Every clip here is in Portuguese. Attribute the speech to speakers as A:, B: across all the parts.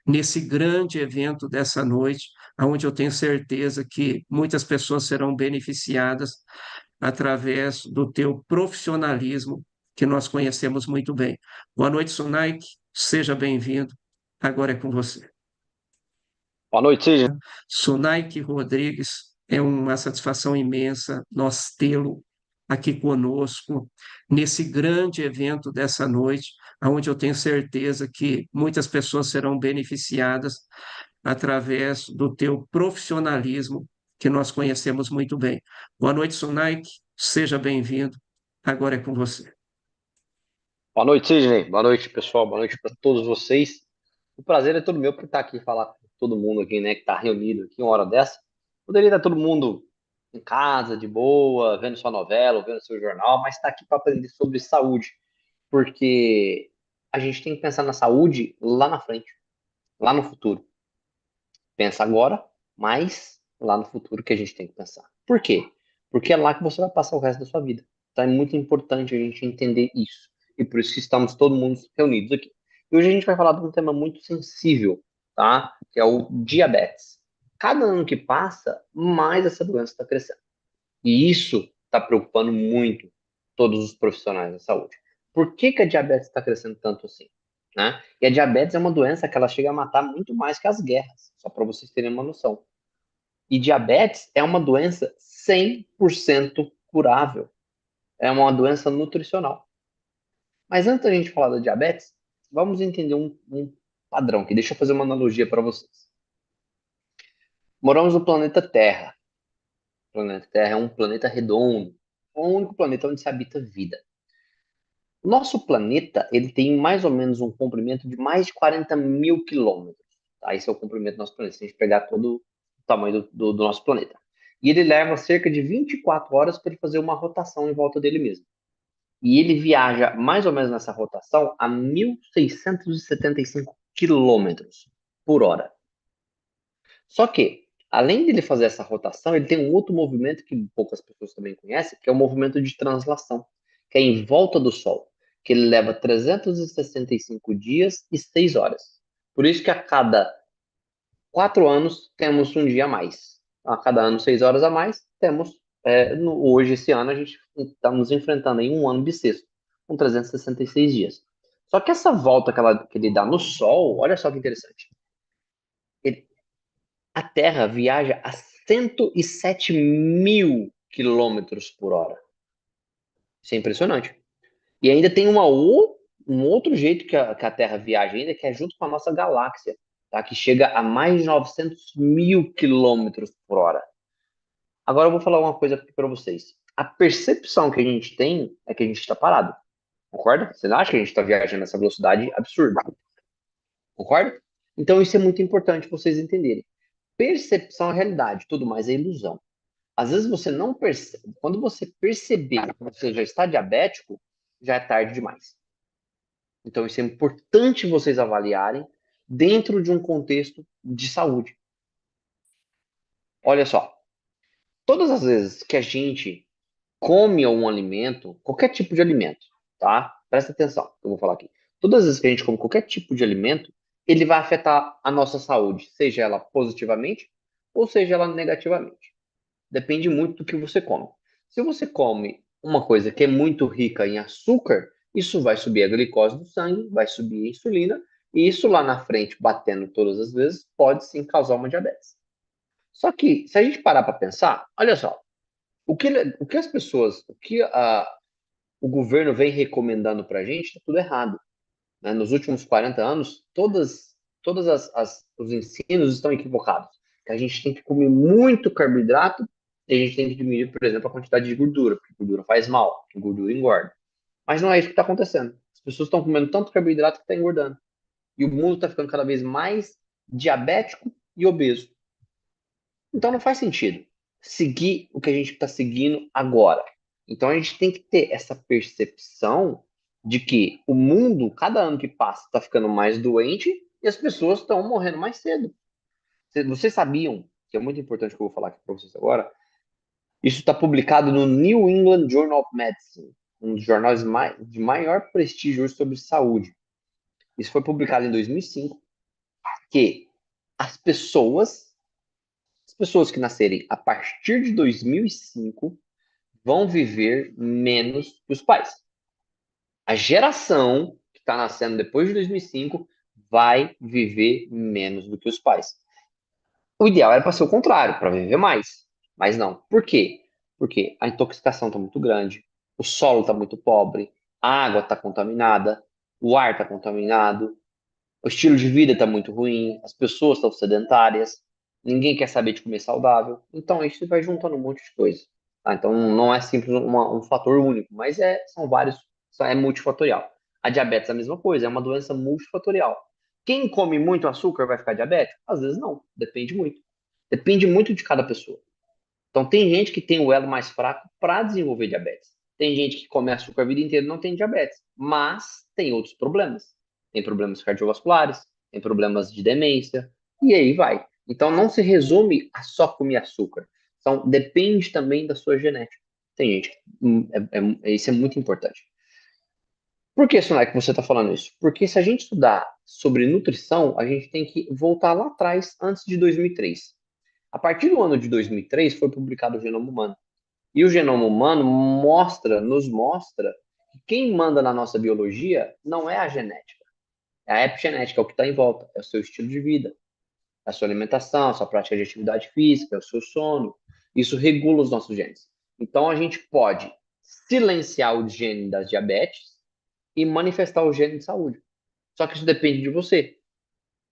A: nesse grande evento dessa noite, onde eu tenho certeza que muitas pessoas serão beneficiadas através do teu profissionalismo, que nós conhecemos muito bem. Boa noite, Sunaik, seja bem-vindo. Agora é com você.
B: Boa noite, Sidney.
A: Sunaik Rodrigues, é uma satisfação imensa nós tê-lo aqui conosco nesse grande evento dessa noite, onde eu tenho certeza que muitas pessoas serão beneficiadas através do teu profissionalismo, que nós conhecemos muito bem. Boa noite, Sunaik, seja bem-vindo. Agora é com você.
B: Boa noite, Sidney. Boa noite, pessoal. Boa noite para todos vocês. O prazer é todo meu por estar aqui e falar com todo mundo aqui, né, que está reunido aqui uma hora dessa. Poderia estar todo mundo em casa, de boa, vendo sua novela, ou vendo seu jornal, mas está aqui para aprender sobre saúde, porque a gente tem que pensar na saúde lá na frente, lá no futuro. Pensa agora, mas lá no futuro que a gente tem que pensar. Por quê? Porque é lá que você vai passar o resto da sua vida. Então é muito importante a gente entender isso. E por isso que estamos todo mundo reunidos aqui. E hoje a gente vai falar de um tema muito sensível, tá? Que é o diabetes. Cada ano que passa, mais essa doença está crescendo. E isso está preocupando muito todos os profissionais da saúde. Por que que a diabetes está crescendo tanto assim? Né? E a diabetes é uma doença que ela chega a matar muito mais que as guerras, só para vocês terem uma noção. E diabetes é uma doença 100% curável. É uma doença nutricional. Mas antes da gente falar da diabetes, vamos entender um padrão aqui. Deixa eu fazer uma analogia para vocês. Moramos no planeta Terra. O planeta Terra é um planeta redondo, o único planeta onde se habita vida. O nosso planeta, ele tem mais ou menos um comprimento de mais de 40 mil quilômetros. Tá? Esse é o comprimento do nosso planeta, se a gente pegar todo o tamanho do nosso planeta. E ele leva cerca de 24 horas para ele fazer uma rotação em volta dele mesmo. E ele viaja mais ou menos nessa rotação a 1.675 quilômetros por hora. Só que, além dele fazer essa rotação, ele tem um outro movimento que poucas pessoas também conhecem, que é o movimento de translação, que é em volta do Sol, que ele leva 365 dias e 6 horas. Por isso que a cada 4 anos temos um dia a mais. A cada ano, 6 horas a mais, temos. Hoje, esse ano, a gente está nos enfrentando em um ano bissexto, com 366 dias. Só que essa volta que ele dá no Sol, olha só que interessante. Ele, a Terra viaja a 107 mil quilômetros por hora. Isso é impressionante. E ainda tem um outro jeito que a Terra viaja ainda, que é junto com a nossa galáxia, tá? Que chega a mais de 900 mil quilômetros por hora. Agora eu vou falar uma coisa aqui para vocês. A percepção que a gente tem é que a gente está parado. Concorda? Você não acha que a gente está viajando nessa velocidade absurda? Concorda? Então isso é muito importante vocês entenderem. Percepção é realidade, tudo mais é ilusão. Às vezes você não percebe. Quando você perceber que você já está diabético, já é tarde demais. Então, isso é importante vocês avaliarem dentro de um contexto de saúde. Olha só, todas as vezes que a gente come um alimento, qualquer tipo de alimento, tá? Presta atenção, que eu vou falar aqui. Todas as vezes que a gente come qualquer tipo de alimento, ele vai afetar a nossa saúde, seja ela positivamente ou seja ela negativamente. Depende muito do que você come. Se você come uma coisa que é muito rica em açúcar, isso vai subir a glicose do sangue, vai subir a insulina, e isso lá na frente, batendo todas as vezes, pode sim causar uma diabetes. Só que, se a gente parar para pensar, olha só, o que as pessoas, o governo vem recomendando para a gente, está tudo errado. Né? Nos últimos 40 anos, os ensinos estão equivocados. Que a gente tem que comer muito carboidrato e a gente tem que diminuir, por exemplo, a quantidade de gordura, porque gordura faz mal, porque gordura engorda. Mas não é isso que está acontecendo. As pessoas estão comendo tanto carboidrato que está engordando. E o mundo está ficando cada vez mais diabético e obeso. Então não faz sentido seguir o que a gente está seguindo agora. Então a gente tem que ter essa percepção de que o mundo, cada ano que passa, está ficando mais doente e as pessoas estão morrendo mais cedo. Vocês sabiam, que é muito importante que eu vou falar aqui para vocês agora, isso está publicado no New England Journal of Medicine, um dos jornais de maior prestígio sobre saúde. Isso foi publicado em 2005 que as pessoas que nascerem a partir de 2005 vão viver menos que os pais. A geração que está nascendo depois de 2005 vai viver menos do que os pais. O ideal era para ser o contrário, para viver mais. Mas não. Por quê? Porque a intoxicação está muito grande, o solo está muito pobre, a água está contaminada, o ar está contaminado, o estilo de vida está muito ruim, as pessoas estão sedentárias, ninguém quer saber de comer saudável. Então, isso vai juntando um monte de coisa. Tá? Então, não é simples um fator único, mas são vários, é multifatorial. A diabetes é a mesma coisa, é uma doença multifatorial. Quem come muito açúcar vai ficar diabético? Às vezes não, depende muito. Depende muito de cada pessoa. Então, tem gente que tem o elo mais fraco para desenvolver diabetes. Tem gente que come açúcar a vida inteira e não tem diabetes, mas tem outros problemas. Tem problemas cardiovasculares, tem problemas de demência, e aí vai. Então, não se resume a só comer açúcar. Então, depende também da sua genética. Tem gente que. Isso é muito importante. Por que, Sonai, que você está falando isso? Porque se a gente estudar sobre nutrição, a gente tem que voltar lá atrás, antes de 2003. A partir do ano de 2003 foi publicado o Genoma Humano. E o Genoma Humano nos mostra que quem manda na nossa biologia não é a genética, é a epigenética, é o que está em volta, é o seu estilo de vida, é a sua alimentação, a sua prática de atividade física, é o seu sono. Isso regula os nossos genes. Então a gente pode silenciar o gene das diabetes e manifestar o gene de saúde. Só que isso depende de você.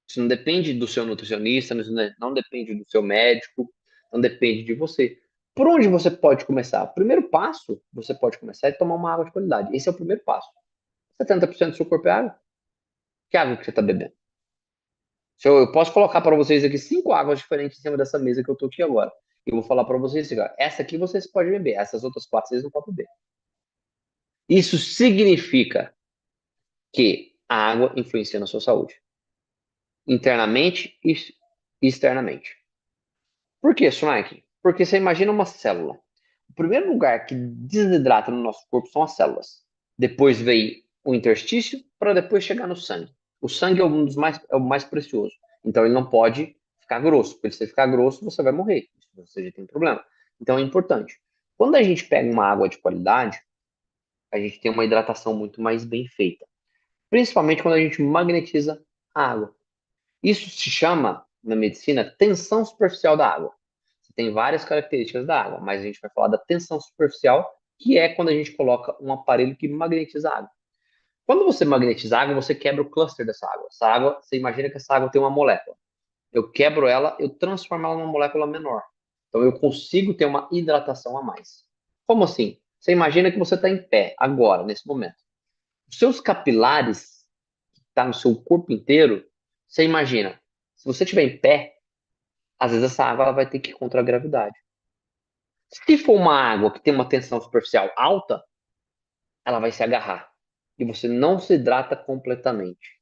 B: Isso não depende do seu nutricionista, não depende do seu médico, não depende de você. Por onde você pode começar? O primeiro passo, você pode começar é tomar uma água de qualidade. Esse é o primeiro passo. 70% do seu corpo é água. Que água que você está bebendo? Eu posso colocar para vocês aqui 5 águas diferentes em cima dessa mesa que eu estou aqui agora. E eu vou falar para vocês, assim, ó, essa aqui vocês podem beber, essas outras 4 vocês não podem beber. Isso significa que a água influencia na sua saúde, internamente e externamente. Por que, Sunaik? Porque você imagina uma célula. O primeiro lugar que desidrata no nosso corpo são as células. Depois vem o interstício, para depois chegar no sangue. O sangue é o mais precioso. Então ele não pode ficar grosso, porque se você ficar grosso, você vai morrer. Você já tem problema. Então é importante. Quando a gente pega uma água de qualidade, a gente tem uma hidratação muito mais bem feita. Principalmente quando a gente magnetiza a água. Isso se chama, na medicina, tensão superficial da água. Tem várias características da água, mas a gente vai falar da tensão superficial, que é quando a gente coloca um aparelho que magnetiza a água. Quando você magnetiza a água, você quebra o cluster dessa água. Essa água, você imagina que essa água tem uma molécula. Eu quebro ela, eu transformo ela numa molécula menor. Então eu consigo ter uma hidratação a mais. Como assim? Você imagina que você está em pé agora, nesse momento. Os seus capilares, que estão no seu corpo inteiro, você imagina, se você estiver em pé, às vezes essa água ela vai ter que ir contra a gravidade. Se for uma água que tem uma tensão superficial alta, ela vai se agarrar e você não se hidrata completamente.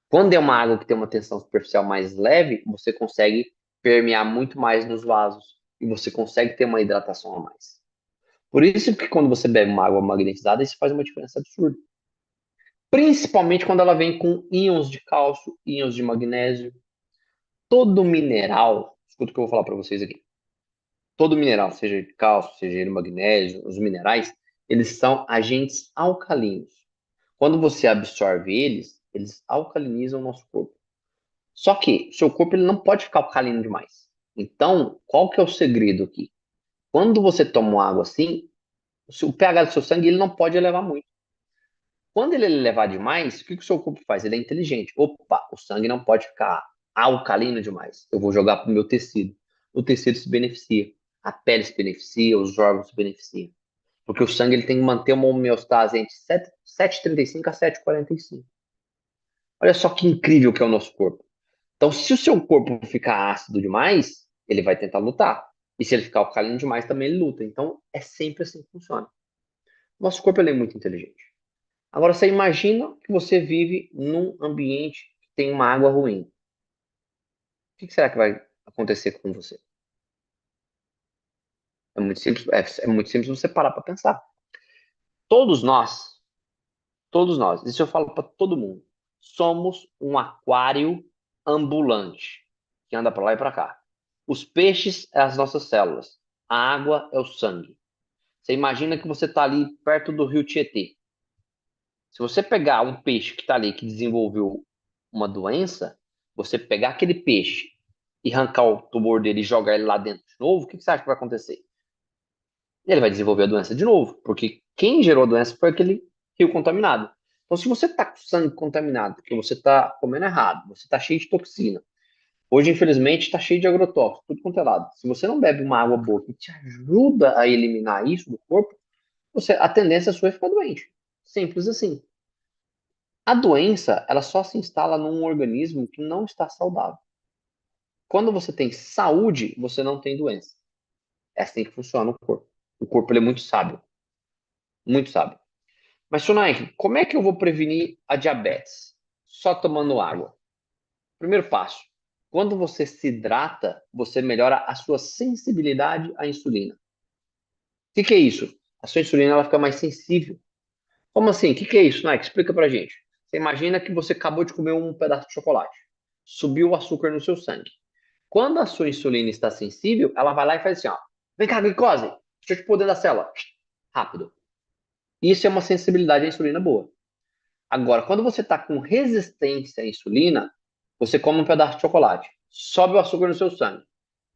B: Quando é uma água que tem uma tensão superficial mais leve, você consegue permear muito mais nos vasos e você consegue ter uma hidratação a mais. Por isso que quando você bebe uma água magnetizada, isso faz uma diferença absurda. Principalmente quando ela vem com íons de cálcio, íons de magnésio. Todo mineral, escuta o que eu vou falar para vocês aqui. Todo mineral, seja de cálcio, seja de magnésio, os minerais, eles são agentes alcalinos. Quando você absorve eles, eles alcalinizam o nosso corpo. Só que o seu corpo ele não pode ficar alcalino demais. Então, qual que é o segredo aqui? Quando você toma uma água assim, o pH do seu sangue ele não pode elevar muito. Quando ele elevar demais, o que o seu corpo faz? Ele é inteligente. Opa, o sangue não pode ficar alcalino demais. Eu vou jogar para o meu tecido. O tecido se beneficia. A pele se beneficia, os órgãos se beneficiam. Porque o sangue ele tem que manter uma homeostase entre 7,35 a 7,45. Olha só que incrível que é o nosso corpo. Então, se o seu corpo ficar ácido demais, ele vai tentar lutar. E se ele ficar alcalino demais, também ele luta. Então, é sempre assim que funciona. Nosso corpo ele é muito inteligente. Agora, você imagina que você vive num ambiente que tem uma água ruim. O que será que vai acontecer com você? É muito simples você parar para pensar. Todos nós, isso eu falo para todo mundo, somos um aquário ambulante que anda para lá e para cá. Os peixes é as nossas células. A água é o sangue. Você imagina que você está ali perto do rio Tietê. Se você pegar um peixe que está ali, que desenvolveu uma doença, você pegar aquele peixe e arrancar o tumor dele e jogar ele lá dentro de novo, o que você acha que vai acontecer? Ele vai desenvolver a doença de novo, porque quem gerou a doença foi aquele rio contaminado. Então, se você está com sangue contaminado, porque você está comendo errado, você está cheio de toxina, hoje, infelizmente, está cheio de agrotóxico, tudo quanto é lado. Se você não bebe uma água boa que te ajuda a eliminar isso do corpo, a tendência sua é ficar doente. Simples assim. A doença, ela só se instala num organismo que não está saudável. Quando você tem saúde, você não tem doença. É assim que funciona o corpo. O corpo ele é muito sábio, muito sábio. Mas, Sonaik, como é que eu vou prevenir a diabetes? Só tomando água. Primeiro passo. Quando você se hidrata, você melhora a sua sensibilidade à insulina. O que é isso? A sua insulina ela fica mais sensível. Como assim? O que é isso, Nike? Explica pra gente. Você imagina que você acabou de comer um pedaço de chocolate. Subiu o açúcar no seu sangue. Quando a sua insulina está sensível, ela vai lá e faz assim, ó. Vem cá, glicose. Deixa eu te pôr dentro da célula. Rápido. Isso é uma sensibilidade à insulina boa. Agora, quando você está com resistência à insulina, você come um pedaço de chocolate. Sobe o açúcar no seu sangue.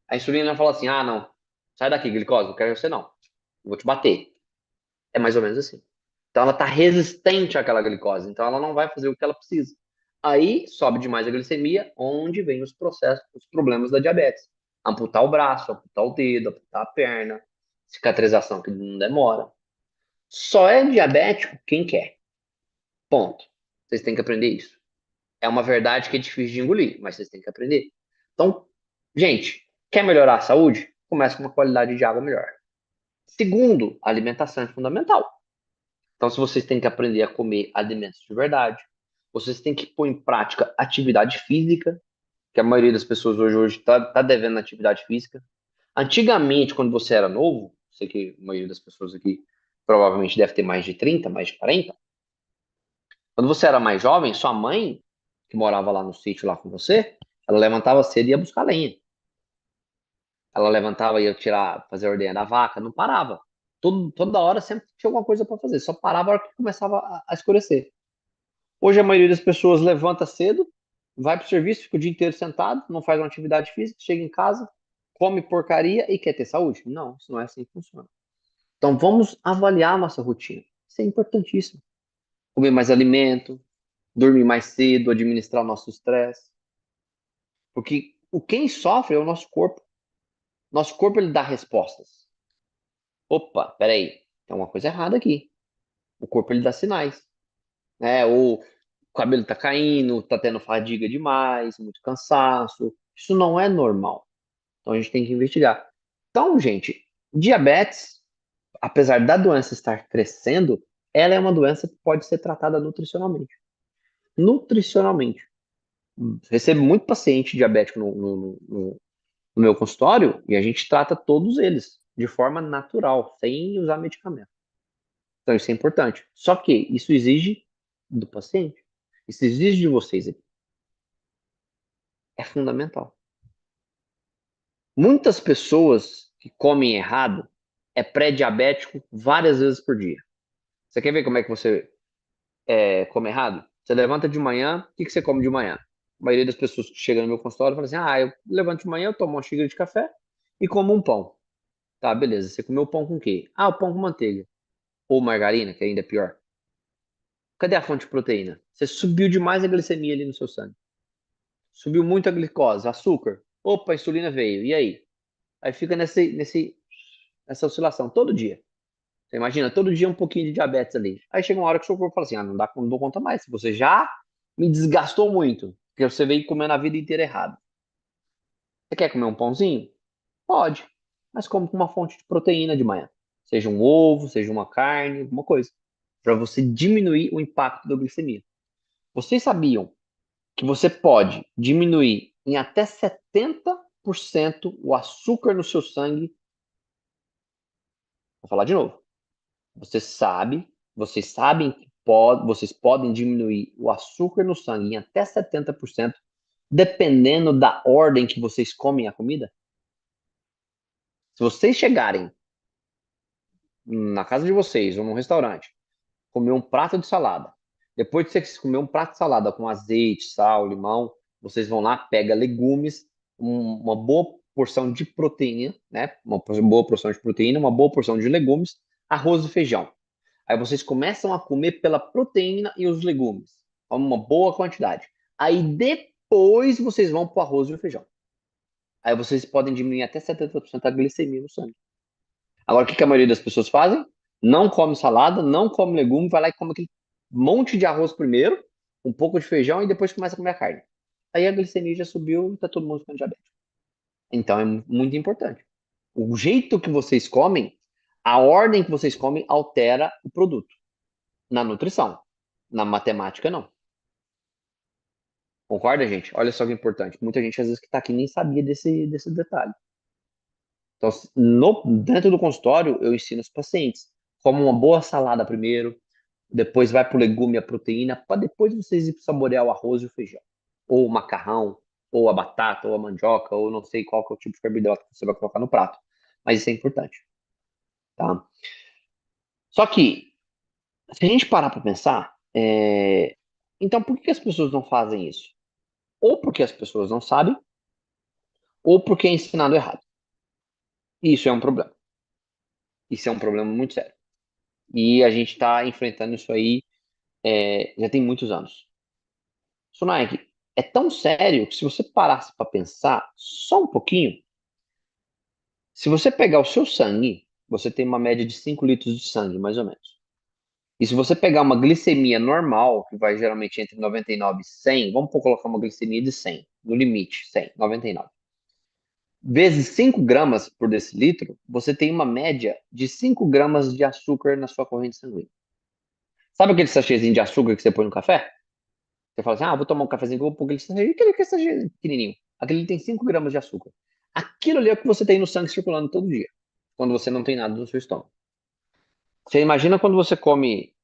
B: A insulina fala assim, ah, não. Sai daqui, glicose. Não quero você não. Eu vou te bater. É mais ou menos assim. Então ela está resistente àquela glicose, então ela não vai fazer o que ela precisa. Aí sobe demais a glicemia, onde vem os processos, os problemas da diabetes. Amputar o braço, amputar o dedo, amputar a perna, cicatrização que não demora. Só é diabético quem quer. Ponto. Vocês têm que aprender isso. É uma verdade que é difícil de engolir, mas vocês têm que aprender. Então, gente, quer melhorar a saúde? Começa com uma qualidade de água melhor. Segundo, a alimentação é fundamental. Então, se vocês têm que aprender a comer alimentos de verdade, vocês têm que pôr em prática atividade física, que a maioria das pessoas hoje tá devendo na atividade física. Antigamente, quando você era novo, sei que a maioria das pessoas aqui provavelmente deve ter mais de 30, mais de 40. Quando você era mais jovem, sua mãe, que morava lá no sítio lá com você, ela levantava cedo e ia buscar lenha. Ela levantava e ia tirar, fazer a ordenha da vaca, não parava. Toda hora sempre tinha alguma coisa para fazer, só parava a hora que começava a escurecer. Hoje a maioria das pessoas levanta cedo, vai para o serviço, fica o dia inteiro sentado, não faz uma atividade física, chega em casa, come porcaria e quer ter saúde. Não, isso não é assim que funciona. Então vamos avaliar a nossa rotina. Isso é importantíssimo. Comer mais alimento, dormir mais cedo, administrar o nosso estresse. Porque quem sofre é o nosso corpo. Nosso corpo ele dá respostas. Opa, peraí, tem uma coisa errada aqui. O corpo ele dá sinais, né? Ou o cabelo tá caindo, tá tendo fadiga demais, muito cansaço. Isso não é normal. Então a gente tem que investigar. Então, gente, diabetes, apesar da doença estar crescendo, ela é uma doença que pode ser tratada nutricionalmente. Nutricionalmente. Recebo muito paciente diabético no meu consultório e a gente trata todos eles de forma natural, sem usar medicamento. Então isso é importante. Só que isso exige do paciente. Isso exige de vocês aqui. É fundamental. Muitas pessoas que comem errado é pré-diabético várias vezes por dia. Você quer ver como é que você come errado? Você levanta de manhã, o que você come de manhã? A maioria das pessoas que chegam no meu consultório fala assim: ah, eu levanto de manhã, eu tomo uma xícara de café e como um pão. Tá, beleza. Você comeu pão com o quê? Ah, o pão com manteiga. Ou margarina, que ainda é pior. Cadê a fonte de proteína? Você subiu demais a glicemia ali no seu sangue. Subiu muito a glicose, açúcar. Opa, a insulina veio. E aí? Aí fica nessa oscilação todo dia. Você imagina, todo dia um pouquinho de diabetes ali. Aí chega uma hora que o seu corpo fala assim: ah, não dou conta mais. Você já me desgastou muito. Porque você veio comendo a vida inteira errado. Você quer comer um pãozinho? Pode. Mas come com uma fonte de proteína de manhã. Seja um ovo, seja uma carne, alguma coisa. Para você diminuir o impacto da glicemia. Vocês sabiam que você pode diminuir em até 70% o açúcar no seu sangue? Vou falar de novo. Vocês sabem que vocês podem diminuir o açúcar no sangue em até 70% dependendo da ordem que vocês comem a comida? Se vocês chegarem na casa de vocês ou num restaurante, comer um prato de salada, depois de vocês comer um prato de salada com azeite, sal, limão, vocês vão lá, pega legumes, uma boa porção de proteína, né? Boa porção de proteína, uma boa porção de legumes, arroz e feijão. Aí vocês começam a comer pela proteína e os legumes, uma boa quantidade. Aí depois vocês vão para o arroz e o feijão. Aí vocês podem diminuir até 70% a glicemia no sangue. Agora, o que a maioria das pessoas fazem? Não come salada, não come legume, vai lá e come aquele monte de arroz primeiro, um pouco de feijão e depois começa a comer a carne. Aí a glicemia já subiu e está todo mundo ficando diabético. Então é muito importante. O jeito que vocês comem, a ordem que vocês comem altera o produto. Na nutrição. Na matemática, não. Concorda, gente? Olha só que importante. Muita gente, às vezes, que está aqui nem sabia desse detalhe. Então, dentro do consultório, eu ensino os pacientes. Como uma boa salada primeiro, depois vai para o legume e a proteína, para depois vocês ir saborear o arroz e o feijão. Ou o macarrão, ou a batata, ou a mandioca, ou não sei qual que é o tipo de carboidrato que você vai colocar no prato. Mas isso é importante, tá? Só que, se a gente parar para pensar, então por que as pessoas não fazem isso? Ou porque as pessoas não sabem, ou porque é ensinado errado. E isso é um problema. Isso é um problema muito sério. E a gente está enfrentando isso aí já tem muitos anos. Sunaik, é tão sério que se você parasse para pensar só um pouquinho, se você pegar o seu sangue, você tem uma média de 5 litros de sangue, mais ou menos. E se você pegar uma glicemia normal, que vai geralmente entre 99 e 100, vamos colocar uma glicemia de 100, no limite, 100, 99. Vezes 5 gramas por decilitro, você tem uma média de 5 gramas de açúcar na sua corrente sanguínea. Sabe aquele sachêzinho de açúcar que você põe no café? Você fala assim, vou tomar um cafezinho, vou pôr aquele sachê, aquele sachê pequenininho. Aquele tem 5 gramas de açúcar. Aquilo ali é o que você tem no sangue circulando todo dia, quando você não tem nada no seu estômago. Você imagina quando você come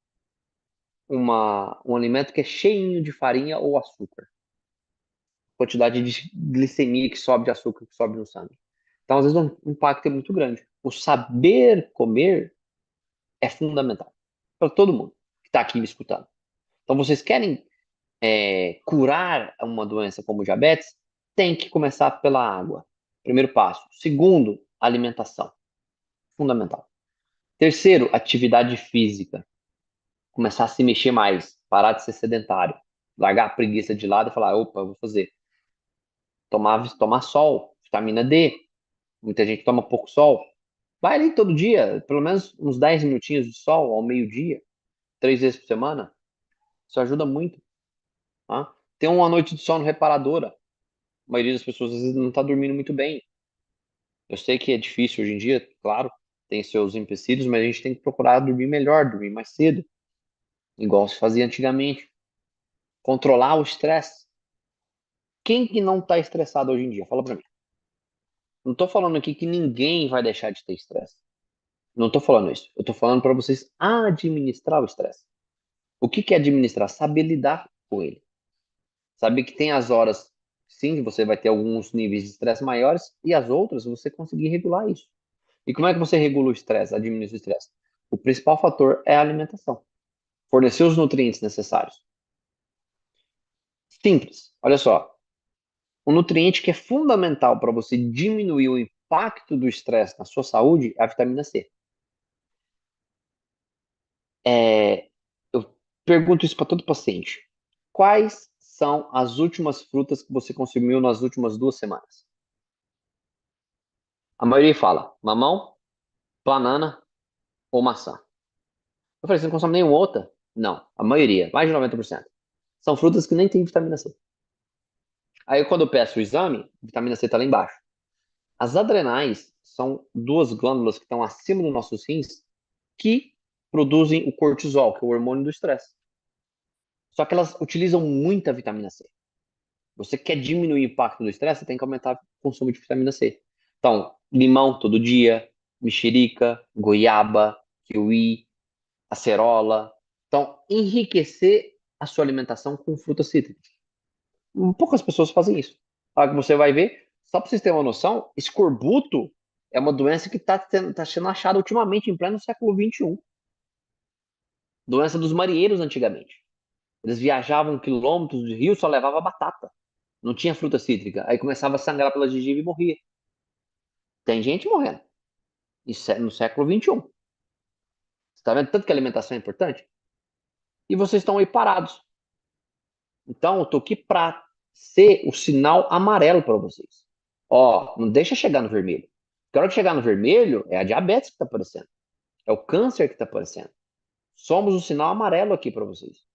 B: um alimento que é cheinho de farinha ou açúcar. Quantidade de glicemia que sobe, de açúcar que sobe no sangue. Então, às vezes, o impacto é muito grande. O saber comer é fundamental para todo mundo que está aqui me escutando. Então, vocês querem curar uma doença como diabetes? Tem que começar pela água. Primeiro passo. Segundo, alimentação. Fundamental. Terceiro, atividade física. Começar a se mexer mais. Parar de ser sedentário. Largar a preguiça de lado e falar, opa, eu vou fazer. Tomar sol, vitamina D. Muita gente toma pouco sol. Vai ali todo dia, pelo menos uns 10 minutinhos de sol ao meio-dia, 3 vezes por semana. Isso ajuda muito. Tá? Ter uma noite de sono reparadora. A maioria das pessoas às vezes não está dormindo muito bem. Eu sei que é difícil hoje em dia, claro, tem seus empecilhos, mas a gente tem que procurar dormir melhor, dormir mais cedo, igual se fazia antigamente. Controlar o estresse. Quem que não está estressado hoje em dia? Fala para mim. Não estou falando aqui que ninguém vai deixar de ter estresse. Não estou falando isso. Eu estou falando para vocês administrar o estresse. O que é administrar? Saber lidar com ele. Saber que tem as horas, sim, você vai ter alguns níveis de estresse maiores e as outras você conseguir regular isso. E como é que você regula o estresse, administra o estresse? O principal fator é a alimentação. Fornecer os nutrientes necessários. Simples. Olha só. Um nutriente que é fundamental para você diminuir o impacto do estresse na sua saúde é a vitamina C. Eu pergunto isso para todo paciente. Quais são as últimas frutas que você consumiu nas últimas 2 semanas? A maioria fala mamão, banana ou maçã. Eu falei, você não consome nenhuma outra? Não, a maioria, mais de 90%. São frutas que nem têm vitamina C. Aí quando eu peço o exame, a vitamina C está lá embaixo. As adrenais são 2 glândulas que estão acima dos nossos rins que produzem o cortisol, que é o hormônio do estresse. Só que elas utilizam muita vitamina C. Você quer diminuir o impacto do estresse, você tem que aumentar o consumo de vitamina C. Então, limão todo dia, mexerica, goiaba, kiwi, acerola. Então, enriquecer a sua alimentação com frutas cítricas. Poucas pessoas fazem isso. A que você vai ver, só para vocês terem uma noção, escorbuto é uma doença que está sendo achada ultimamente, em pleno século XXI. Doença dos marinheiros antigamente. Eles viajavam quilômetros de rio, só levava batata. Não tinha fruta cítrica. Aí começava a sangrar pela gengiva e morria. Tem gente morrendo. Isso é no século XXI. Você está vendo tanto que a alimentação é importante? E vocês estão aí parados. Então, eu tô aqui para ser o sinal amarelo para vocês. Ó, não deixa chegar no vermelho. Porque a hora que chegar no vermelho, é a diabetes que está aparecendo. É o câncer que está aparecendo. Somos o sinal amarelo aqui para vocês.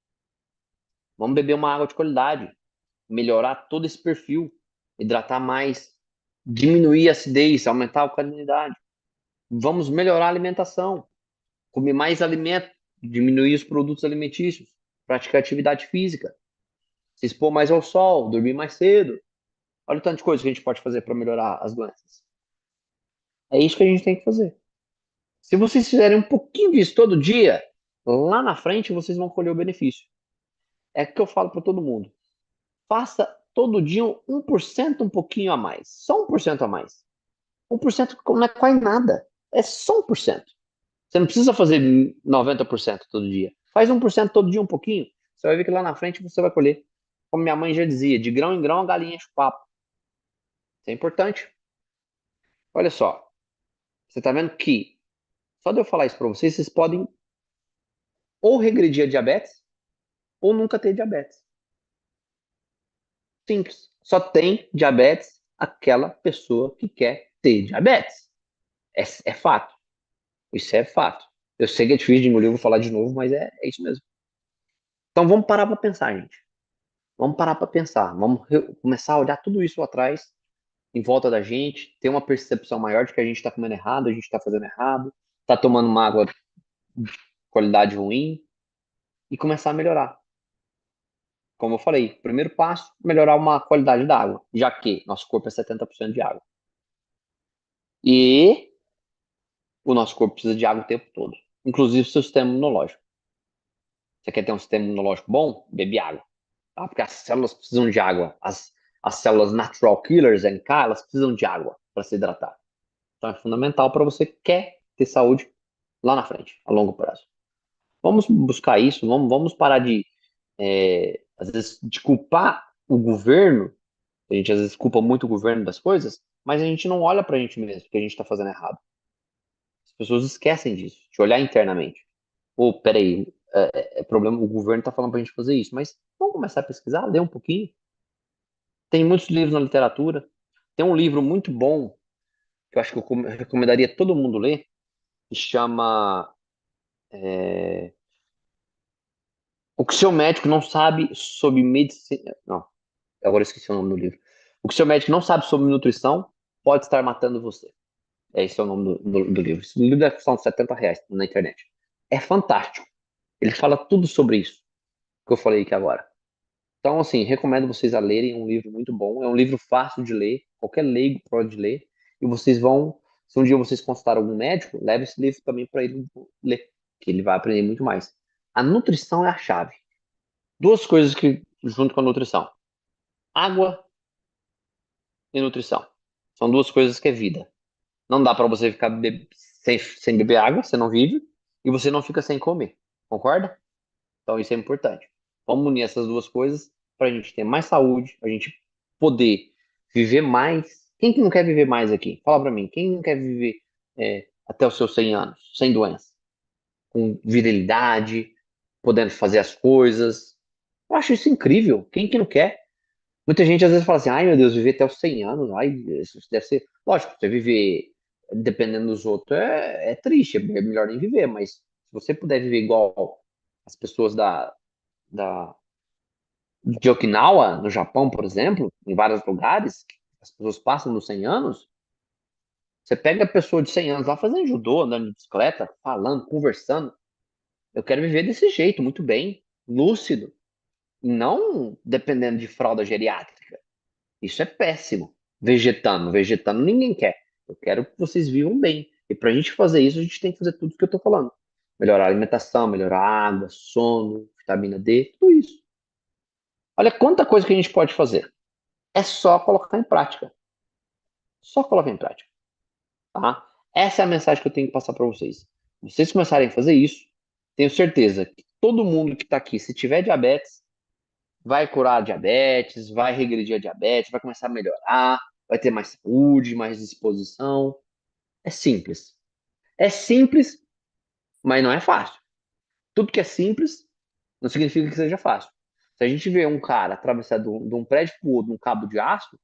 B: Vamos beber uma água de qualidade. Melhorar todo esse perfil. Hidratar mais. Diminuir a acidez. Aumentar a alcalinidade. Vamos melhorar a alimentação. Comer mais alimento. Diminuir os produtos alimentícios. Praticar atividade física. Se expor mais ao sol. Dormir mais cedo. Olha o tanto de coisa que a gente pode fazer para melhorar as doenças. É isso que a gente tem que fazer. Se vocês fizerem um pouquinho disso todo dia, lá na frente vocês vão colher o benefício. É o que eu falo para todo mundo. Faça todo dia um 1% um pouquinho a mais. Só 1% a mais. 1% não é quase nada. É só 1%. Você não precisa fazer 90% todo dia. Faz 1% todo dia um pouquinho. Você vai ver que lá na frente você vai colher. Como minha mãe já dizia, de grão em grão a galinha enche o papo. Isso é importante. Olha só. Você está vendo que só de eu falar isso para vocês, vocês podem ou regredir a diabetes ou nunca ter diabetes. Simples. Só tem diabetes aquela pessoa que quer ter diabetes. É fato. Isso é fato. Eu sei que é difícil de engolir, eu vou falar de novo, mas é isso mesmo. Então vamos parar para pensar, gente. Vamos parar para pensar. Vamos começar a olhar tudo isso atrás, em volta da gente, ter uma percepção maior de que a gente está comendo errado, a gente está fazendo errado, está tomando uma água de qualidade ruim e começar a melhorar. Como eu falei, primeiro passo, melhorar uma qualidade da água, já que nosso corpo é 70% de água. E o nosso corpo precisa de água o tempo todo, inclusive o seu sistema imunológico. Você quer ter um sistema imunológico bom? Bebe água. Tá? Porque as células precisam de água. As células natural killers, NK, elas precisam de água para se hidratar. Então é fundamental para você que quer ter saúde lá na frente, a longo prazo. Vamos buscar isso, vamos parar de, às vezes, de culpar o governo. A gente às vezes culpa muito o governo das coisas, mas a gente não olha para a gente mesmo, que a gente está fazendo errado. As pessoas esquecem disso, de olhar internamente. Pô, peraí, é problema, o governo está falando para a gente fazer isso, mas vamos começar a pesquisar, ler um pouquinho. Tem muitos livros na literatura. Tem um livro muito bom, que eu acho que eu recomendaria todo mundo ler, que chama O que seu médico não sabe sobre medicina. Não, agora eu esqueci o nome do livro. O que seu médico não sabe sobre nutrição pode estar matando você. Esse é o nome do livro. Esse livro deve custar uns R$ 70 na internet. É fantástico. Ele fala tudo sobre isso que eu falei aqui agora. Então, assim, recomendo vocês a lerem. É um livro muito bom. É um livro fácil de ler. Qualquer leigo pode ler. E vocês vão, se um dia vocês consultarem algum médico, leve esse livro também para ele ler, que ele vai aprender muito mais. A nutrição é a chave. Duas coisas que junto com a nutrição: água e nutrição. São duas coisas que é vida. Não dá para você ficar sem beber água, você não vive, e você não fica sem comer. Concorda? Então isso é importante. Vamos unir essas duas coisas para a gente ter mais saúde, a gente poder viver mais. Quem que não quer viver mais aqui? Fala para mim. Quem não quer viver até os seus 100 anos, sem doença? Com virilidade, podendo fazer as coisas. Eu acho isso incrível. Quem que não quer? Muita gente às vezes fala assim, ai meu Deus, viver até os 100 anos, ai, isso deve ser... Lógico, você viver dependendo dos outros é triste, é melhor nem viver, mas se você puder viver igual as pessoas de Okinawa, no Japão, por exemplo, em vários lugares, as pessoas passam dos 100 anos, você pega a pessoa de 100 anos lá fazendo judô, andando de bicicleta, falando, conversando. Eu quero viver desse jeito, muito bem, lúcido, não dependendo de fralda geriátrica. Isso é péssimo. Vegetando ninguém quer. Eu quero que vocês vivam bem. E para a gente fazer isso, a gente tem que fazer tudo o que eu estou falando. Melhorar a alimentação, melhorar a água, sono, vitamina D, tudo isso. Olha quanta coisa que a gente pode fazer. É só colocar em prática. Só colocar em prática, tá? Essa é a mensagem que eu tenho que passar para vocês. Vocês começarem a fazer isso, tenho certeza que todo mundo que está aqui, se tiver diabetes, vai curar a diabetes, vai regredir a diabetes, vai começar a melhorar, vai ter mais saúde, mais disposição. É simples. É simples, mas não é fácil. Tudo que é simples não significa que seja fácil. Se a gente vê um cara atravessar de um prédio para o outro, num cabo de aço,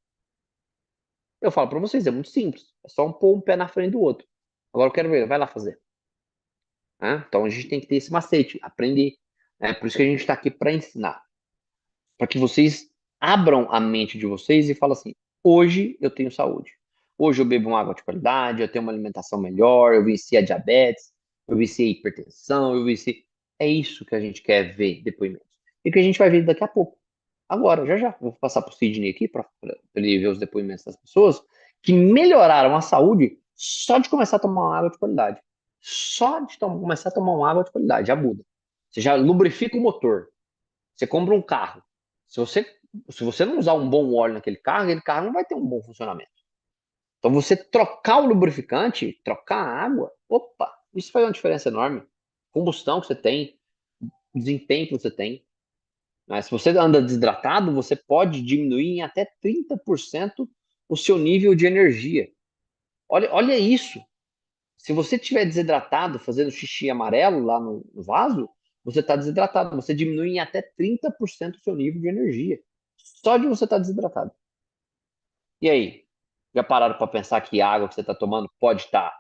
B: eu falo para vocês, é muito simples. É só pôr um pé na frente do outro. Agora eu quero ver, vai lá fazer. Né? Então a gente tem que ter esse macete, aprender. Né? Por isso que a gente está aqui para ensinar. Para que vocês abram a mente de vocês e falem assim: hoje eu tenho saúde. Hoje eu bebo uma água de qualidade, eu tenho uma alimentação melhor, eu venci a diabetes, eu venci a hipertensão, eu venci. É isso que a gente quer ver depoimentos. E que a gente vai ver daqui a pouco. Agora, já já. Vou passar para o Sidney aqui para ele ver os depoimentos das pessoas que melhoraram a saúde só de começar a tomar uma água de qualidade. Só de começar a tomar uma água de qualidade, já muda. Você já lubrifica o motor. Você compra um carro. Se você, se você não usar um bom óleo naquele carro, aquele carro não vai ter um bom funcionamento. Então, você trocar o lubrificante, trocar a água, opa, isso faz uma diferença enorme. Combustão que você tem, desempenho que você tem. Mas se você anda desidratado, você pode diminuir em até 30% o seu nível de energia. Olha isso. Se você estiver desidratado, fazendo xixi amarelo lá no vaso, você está desidratado. Você diminui em até 30% o seu nível de energia. Só de você estar desidratado. E aí? Já pararam para pensar que a água que você está tomando pode estar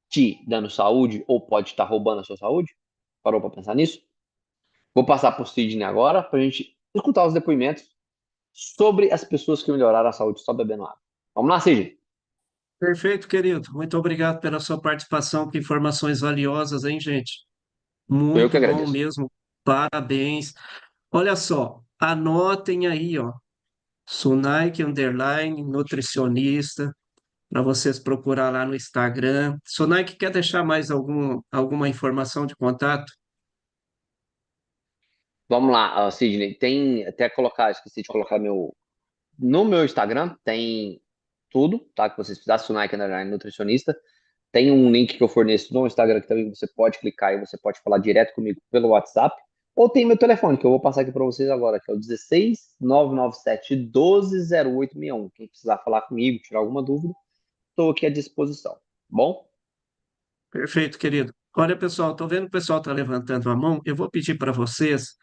B: te dando saúde ou pode estar roubando a sua saúde? Parou para pensar nisso? Vou passar para o Sidney agora para a gente escutar os depoimentos sobre as pessoas que melhoraram a saúde só bebendo água. Vamos lá, Sidney?
A: Perfeito, querido. Muito obrigado pela sua participação. Que informações valiosas, hein, gente?
B: Eu que
A: Muito bom
B: agradeço.
A: mesmo. Parabéns. Olha só, anotem aí, ó. Sunaik Underline Nutricionista, para vocês procurar lá no Instagram. Sunaik, quer deixar mais alguma informação de contato?
B: Vamos lá, Sidney. Tem até colocar, esqueci de colocar no meu Instagram, tem tudo, tá? Que vocês precisarem, Sunai Underline Nutricionista. Tem um link que eu forneço no Instagram que também você pode clicar e você pode falar direto comigo pelo WhatsApp. Ou tem meu telefone, que eu vou passar aqui para vocês agora, que é o 16 997 12 0861. Quem precisar falar comigo, tirar alguma dúvida, estou aqui à disposição. Bom?
A: Perfeito, querido. Olha, pessoal, estou vendo que o pessoal está levantando a mão. Eu vou pedir para vocês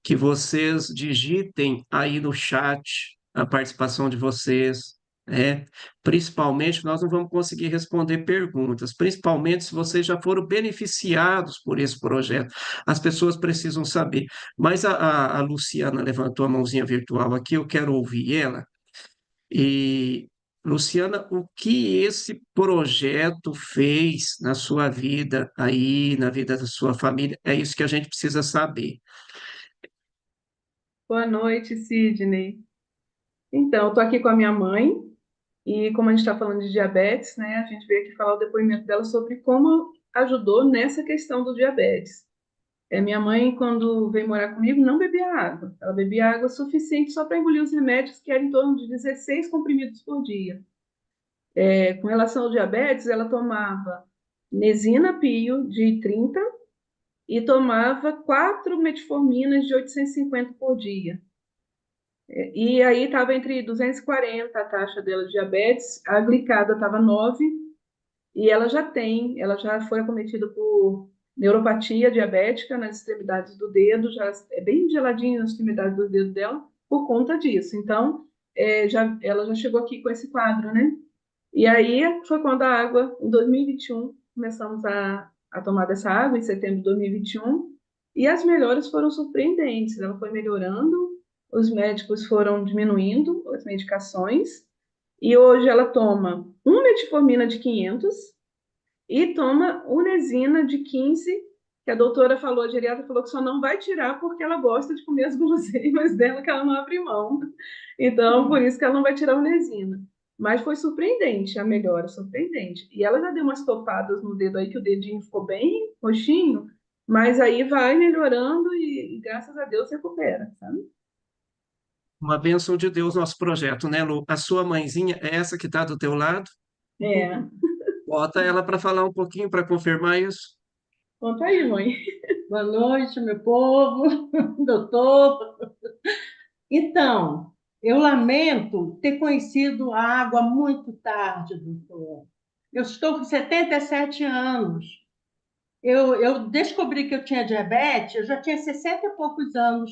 A: que vocês digitem aí no chat a participação de vocês, né? Principalmente, nós não vamos conseguir responder perguntas, principalmente se vocês já foram beneficiados por esse projeto. As pessoas precisam saber. Mas a Luciana levantou a mãozinha virtual aqui, eu quero ouvir ela. E, Luciana, o que esse projeto fez na sua vida aí, na vida da sua família? É isso que a gente precisa saber.
C: Boa noite, Sidney. Então, estou aqui com a minha mãe e como a gente está falando de diabetes, né, a gente veio aqui falar o depoimento dela sobre como ajudou nessa questão do diabetes. Minha mãe, quando veio morar comigo, não bebia água. Ela bebia água suficiente só para engolir os remédios, que eram em torno de 16 comprimidos por dia. Com relação ao diabetes, ela tomava Nesina Pio de 30 e tomava 4 metforminas de 850 por dia. E aí estava entre 240 a taxa dela de diabetes, a glicada estava 9 e ela já foi acometida por neuropatia diabética nas extremidades do dedo, já é bem geladinho nas extremidades do dedo dela por conta disso. Então, ela já chegou aqui com esse quadro, né? E aí foi quando a água, em 2021, começamos a tomar dessa água, em setembro de 2021, e as melhoras foram surpreendentes. Ela foi melhorando, os médicos foram diminuindo as medicações, e hoje ela toma uma metformina de 500 e toma unesina de 15, que a doutora falou, a geriatra falou que só não vai tirar porque ela gosta de comer as guloseimas dela, que ela não abre mão. Então, por isso que ela não vai tirar a unesina. Mas foi surpreendente a melhora, surpreendente. E ela já deu umas topadas no dedo aí, que o dedinho ficou bem roxinho, mas aí vai melhorando e graças a Deus recupera, sabe?
A: Uma bênção de Deus nosso projeto, né, Lu? A sua mãezinha é essa que está do teu lado?
C: É,
A: Bota ela para falar um pouquinho, para confirmar isso.
C: conta aí, mãe.
D: Boa noite, meu povo, doutor. Então, eu lamento ter conhecido a água muito tarde, doutor. Eu estou com 77 anos. Eu descobri que eu tinha diabetes, eu já tinha 60 e poucos anos,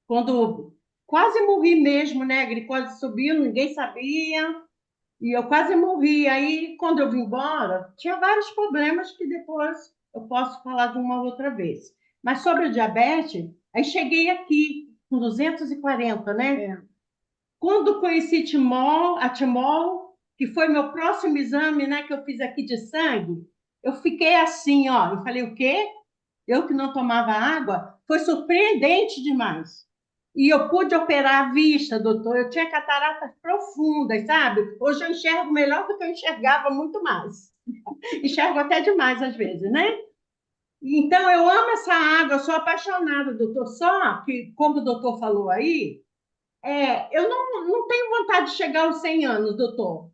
D: quando quase morri mesmo, né? A glicose subiu, ninguém sabia, e eu quase morri. Aí, quando eu vim embora, tinha vários problemas que depois eu posso falar de uma outra vez. Mas sobre o diabetes, aí cheguei aqui com 240, né?
C: É.
D: Quando conheci a Timol, que foi meu próximo exame, né, que eu fiz aqui de sangue, eu fiquei assim, ó. Eu falei, o quê? Eu que não tomava água? Foi surpreendente demais. E eu pude operar a vista, doutor. Eu tinha cataratas profundas, sabe? Hoje eu enxergo melhor do que eu enxergava muito mais. Enxergo até demais às vezes, né? Então, eu amo essa água, eu sou apaixonada, doutor. Só que, como o doutor falou aí, eu não tenho vontade de chegar aos 100 anos, doutor.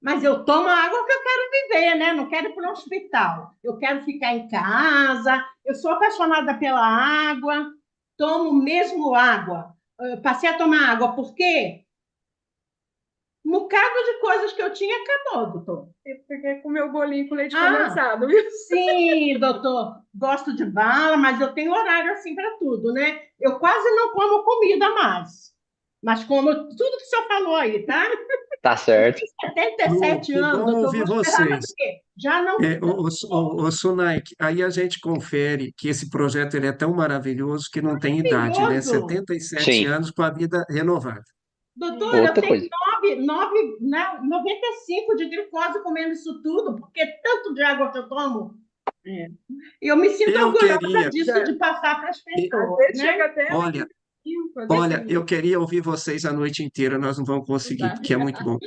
D: Mas eu tomo a água que eu quero viver, né? Não quero ir para um hospital. Eu quero ficar em casa. Eu sou apaixonada pela água. Tomo mesmo água. Eu passei a tomar água porque um bocado de coisas que eu tinha acabou, doutor.
C: Porque comeu bolinho com leite
D: Ah,
C: condensado, viu?
D: sim, doutor. Gosto de bala, mas eu tenho horário assim para tudo, né? Eu quase não como comida mais. Mas como tudo que o senhor falou aí, tá?
B: Tá certo.
D: 77
A: Que
D: anos,
A: bom
D: doutor,
A: ouvir
D: vou esperar mais
A: vocês.
D: o quê? Já não.
A: O Sunaik, aí a gente confere que esse projeto ele é tão maravilhoso que não tem idade, né?
D: Maravilhoso.
A: 77
B: Sim,
A: anos com a vida renovada.
D: Doutor, eu
B: outra
D: tenho
B: coisa.
D: 95 de glicose comendo isso tudo, porque tanto de água que eu tomo.
C: É.
D: E eu me sinto
A: Eu
D: orgulhosa
A: queria,
D: disso,
C: Já,
D: de passar para as
A: e-
C: às
D: pessoas,
C: vezes
D: né?
C: chega até
A: olha,
C: a
A: olha,
C: definir.
A: eu queria ouvir vocês a noite inteira, nós não vamos
C: Não
A: conseguir,
C: dá.
A: porque é muito bom.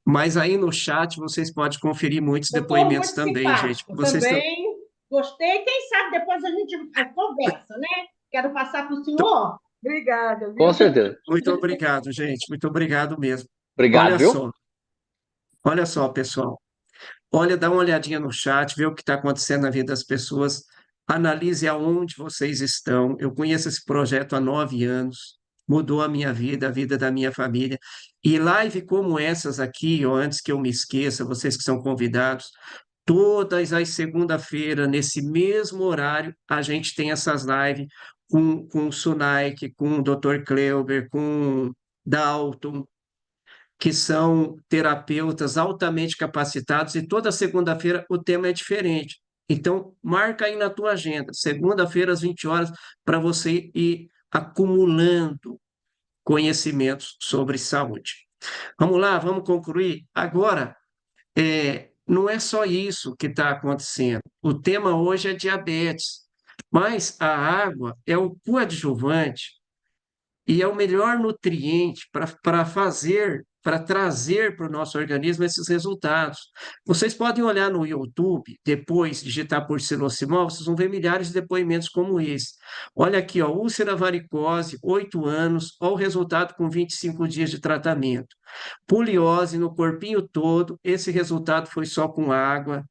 A: Mas aí no chat vocês podem conferir muitos
D: Doutor,
A: depoimentos
D: muito
A: também, gente.
D: simpático
A: Vocês estão.
D: também. Gostei. Quem sabe depois a gente conversa, né? Quero passar para o senhor.
C: Obrigada,
B: Com
C: viu?
B: certeza.
A: Muito obrigado, gente. Muito obrigado mesmo.
B: Obrigado,
A: Olha
B: viu?
A: só, olha só, pessoal. Olha, dá uma olhadinha no chat, vê o que está acontecendo na vida das pessoas, analise aonde vocês estão. Eu conheço esse projeto há 9 anos, mudou a minha vida, a vida da minha família. E live como essas aqui, ó, antes que eu me esqueça, vocês que são convidados, todas as segunda-feiras, nesse mesmo horário, a gente tem essas lives com o Sunaik, com o Dr. Kleuber, com Dalton, que são terapeutas altamente capacitados, e toda segunda-feira o tema é diferente. Então, marca aí na tua agenda, segunda-feira às 20 horas, para você ir acumulando conhecimentos sobre saúde. Vamos lá, vamos concluir. Agora, não é só isso que está acontecendo. O tema hoje é diabetes, mas a água é o coadjuvante e é o melhor nutriente para trazer para o nosso organismo esses resultados. Vocês podem olhar no YouTube, depois digitar por Silocimol, vocês vão ver milhares de depoimentos como esse. Olha aqui, ó, úlcera varicose, 8 anos, olha o resultado com 25 dias de tratamento. Poliose no corpinho todo, esse resultado foi só com água.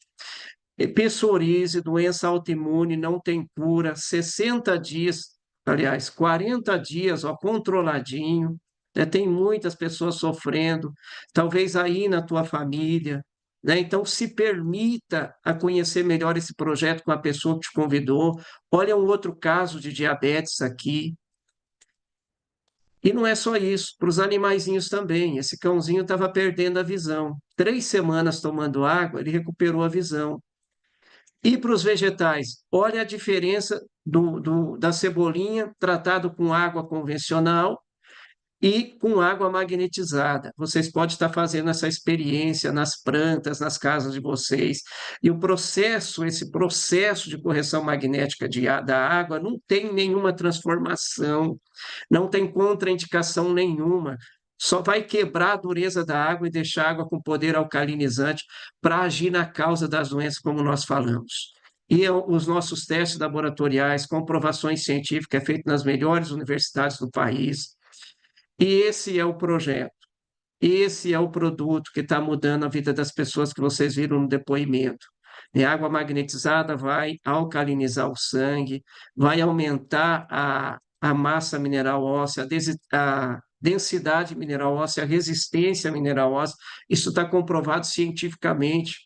A: Psoríase, doença autoimune, não tem cura, 60 dias, aliás, 40 dias, ó, controladinho, né? Tem muitas pessoas sofrendo, talvez aí na tua família, né? Então, se permita a conhecer melhor esse projeto com a pessoa que te convidou. Olha um outro caso de diabetes aqui. E não é só isso, para os animaizinhos também. Esse cãozinho estava perdendo a visão. 3 semanas tomando água, ele recuperou a visão. E para os vegetais, olha a diferença da cebolinha tratado com água convencional e com água magnetizada. Vocês podem estar fazendo essa experiência nas plantas, nas casas de vocês. E esse processo de correção magnética da água não tem nenhuma transformação, não tem contraindicação nenhuma. Só vai quebrar a dureza da água e deixar a água com poder alcalinizante para agir na causa das doenças, como nós falamos. E os nossos testes laboratoriais, comprovações científicas, é feito nas melhores universidades do país. E esse é o projeto. Esse é o produto que está mudando a vida das pessoas que vocês viram no depoimento. A água magnetizada vai alcalinizar o sangue, vai aumentar a massa mineral óssea, a densidade mineral óssea, a resistência mineral óssea. Isso está comprovado cientificamente.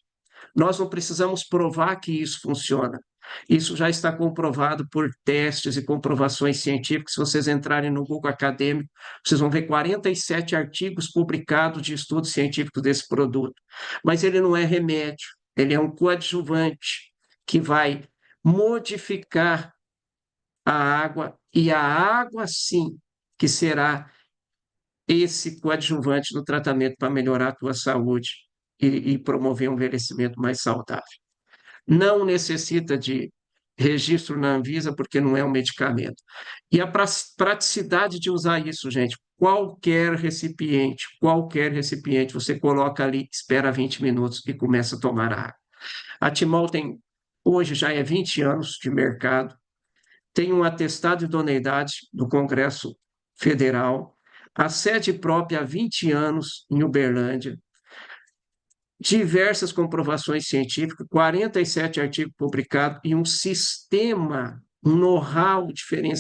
A: Nós não precisamos provar que isso funciona. Isso já está comprovado por testes e comprovações científicas. Se vocês entrarem no Google Acadêmico, vocês vão ver 47 artigos publicados de estudos científicos desse produto. Mas ele não é remédio, ele é um coadjuvante que vai modificar a água, e a água, sim, que será esse coadjuvante no tratamento para melhorar a tua saúde e promover um envelhecimento mais saudável. Não necessita de registro na Anvisa, porque não é um medicamento. E a praticidade de usar isso, gente, qualquer recipiente, você coloca ali, espera 20 minutos e começa a tomar água. A Timol tem, hoje já é 20 anos de mercado, tem um atestado de idoneidade do Congresso Federal, a sede própria há 20 anos em Uberlândia, diversas comprovações científicas, 47 artigos publicados e um sistema, um know-how diferenciado